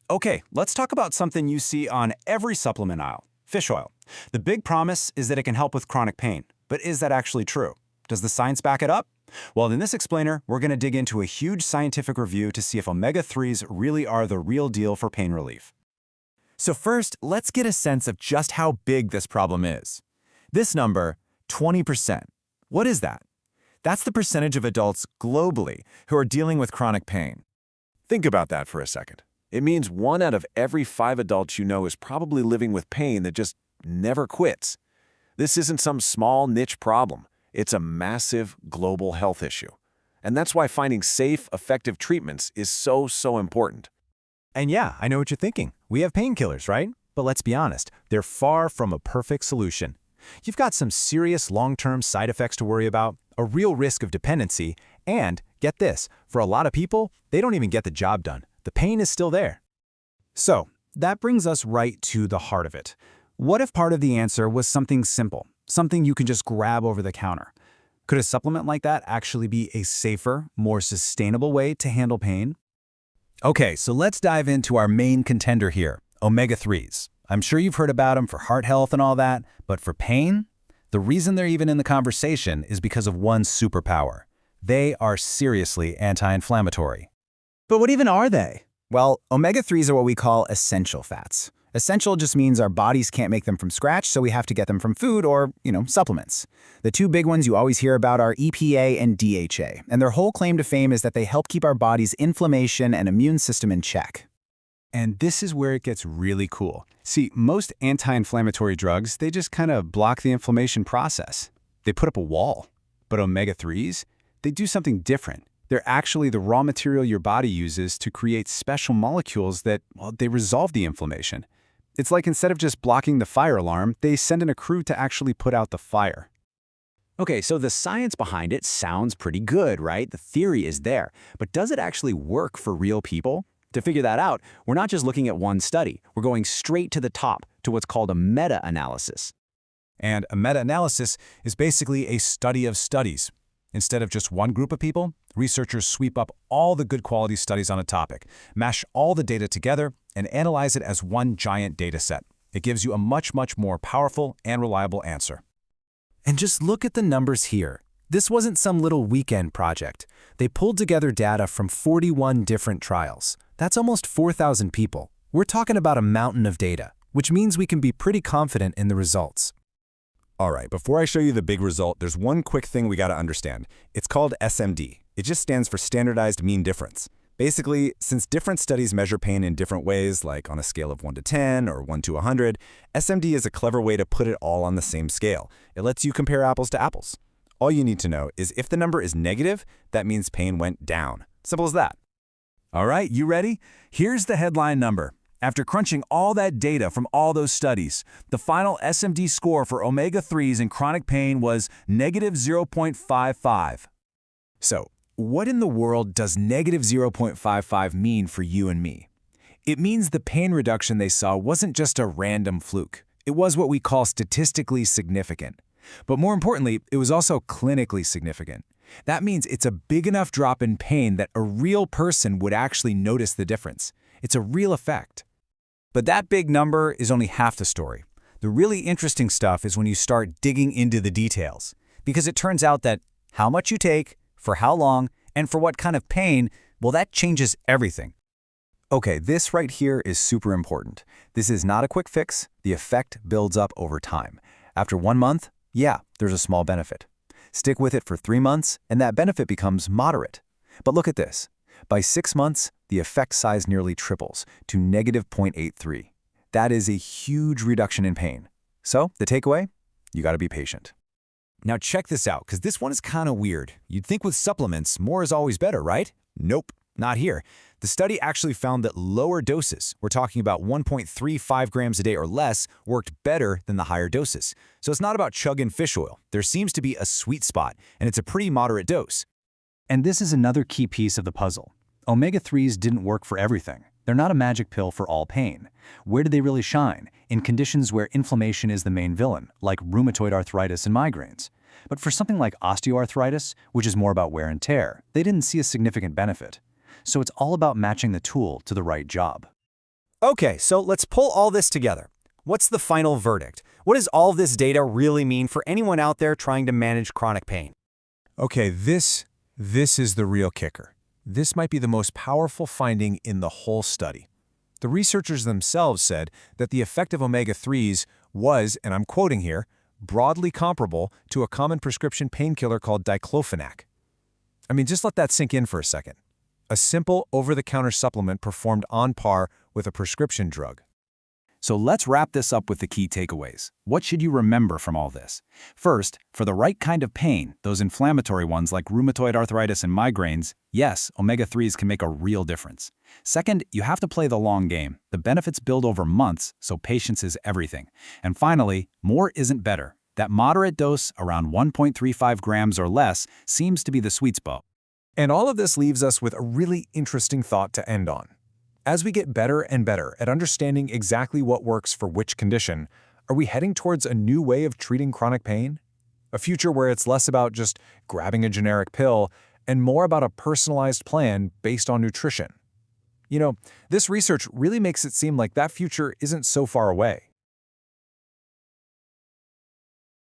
Okay, let's talk about something you see on every supplement aisle, fish oil. The big promise is that it can help with chronic pain. But is that actually true? Does the science back it up? Well, in this explainer, we're going to dig into a huge scientific review to see if omega-3s really are the real deal for pain relief. So first, let's get a sense of just how big this problem is. This number, 20%. What is that? That's the percentage of adults globally who are dealing with chronic pain. Think about that for a second. It means 1 out of every 5 adults you know is probably living with pain that just never quits. This isn't some small niche problem. It's a massive global health issue. And that's why finding safe, effective treatments is so important. And yeah, I know what you're thinking. We have painkillers, right? But let's be honest, they're far from a perfect solution. You've got some serious long-term side effects to worry about, a real risk of dependency, and, get this, for a lot of people, they don't even get the job done. The pain is still there. So, that brings us right to the heart of it. What if part of the answer was something simple, something you can just grab over the counter? Could a supplement like that actually be a safer, more sustainable way to handle pain? Okay, so let's dive into our main contender here, omega-3s. I'm sure you've heard about them for heart health and all that, but for pain? The reason they're even in the conversation is because of one superpower. They are seriously anti-inflammatory. But what even are they? Well, omega-3s are what we call essential fats. Essential just means our bodies can't make them from scratch, so we have to get them from food or, supplements. The two big ones you always hear about are EPA and DHA, and their whole claim to fame is that they help keep our body's inflammation and immune system in check. And this is where it gets really cool. See, most anti-inflammatory drugs, they just kind of block the inflammation process. They put up a wall. But omega-3s, they do something different. They're actually the raw material your body uses to create special molecules that, well, they resolve the inflammation. It's like instead of just blocking the fire alarm, they send in a crew to actually put out the fire. Okay, so the science behind it sounds pretty good, right? The theory is there. But does it actually work for real people? To figure that out, we're not just looking at one study. We're going straight to the top, to what's called a meta-analysis. And a meta-analysis is basically a study of studies. Instead of just one group of people, researchers sweep up all the good quality studies on a topic, mash all the data together, and analyze it as one giant data set. It gives you a much more powerful and reliable answer. And just look at the numbers here. This wasn't some little weekend project. They pulled together data from 41 different trials. That's almost 4,000 people. We're talking about a mountain of data, which means we can be pretty confident in the results. All right, before I show you the big result, there's one quick thing we got to understand. It's called SMD. It just stands for Standardized Mean Difference. Basically, since different studies measure pain in different ways, like on a scale of 1 to 10 or 1 to 100, SMD is a clever way to put it all on the same scale. It lets you compare apples to apples. All you need to know is if the number is negative, that means pain went down. Simple as that. All right, you ready? Here's the headline number. After crunching all that data from all those studies, the final SMD score for omega-3s in chronic pain was negative 0.55. So, what in the world does negative 0.55 mean for you and me? It means the pain reduction they saw wasn't just a random fluke. It was what we call statistically significant. But more importantly, it was also clinically significant. That means it's a big enough drop in pain that a real person would actually notice the difference. It's a real effect. But that big number is only half the story. The really interesting stuff is when you start digging into the details, because it turns out that how much you take, for how long, and for what kind of pain, well, that changes everything. Okay, this right here is super important. This is not a quick fix. The effect builds up over time. After 1 month, yeah, there's a small benefit. Stick with it for 3 months, and that benefit becomes moderate. But look at this. By 6 months, the effect size nearly triples to negative 0.83. That is a huge reduction in pain. So, the takeaway? You gotta be patient. Now check this out, because this one is kind of weird. You'd think with supplements, more is always better, right? Nope, not here. The study actually found that lower doses, we're talking about 1.35 grams a day or less, worked better than the higher doses. So it's not about chugging fish oil. There seems to be a sweet spot, and it's a pretty moderate dose. And this is another key piece of the puzzle. Omega-3s didn't work for everything. They're not a magic pill for all pain. Where do they really shine? In conditions where inflammation is the main villain, like rheumatoid arthritis and migraines. But for something like osteoarthritis, which is more about wear and tear, they didn't see a significant benefit. So it's all about matching the tool to the right job. Okay, so let's pull all this together. What's the final verdict? What does all this data really mean for anyone out there trying to manage chronic pain? Okay, this is the real kicker. This might be the most powerful finding in the whole study. The researchers themselves said that the effect of omega-3s was, and I'm quoting here, broadly comparable to a common prescription painkiller called Diclofenac. I mean, just let that sink in for a second. A simple over-the-counter supplement performed on par with a prescription drug. So let's wrap this up with the key takeaways. What should you remember from all this? First, for the right kind of pain, those inflammatory ones like rheumatoid arthritis and migraines, yes, omega-3s can make a real difference. Second, you have to play the long game. The benefits build over months, so patience is everything. And finally, more isn't better. That moderate dose, around 1.35 grams or less, seems to be the sweet spot. And all of this leaves us with a really interesting thought to end on. As we get better and better at understanding exactly what works for which condition, are we heading towards a new way of treating chronic pain? A future where it's less about just grabbing a generic pill and more about a personalized plan based on nutrition. You know, this research really makes it seem like that future isn't so far away.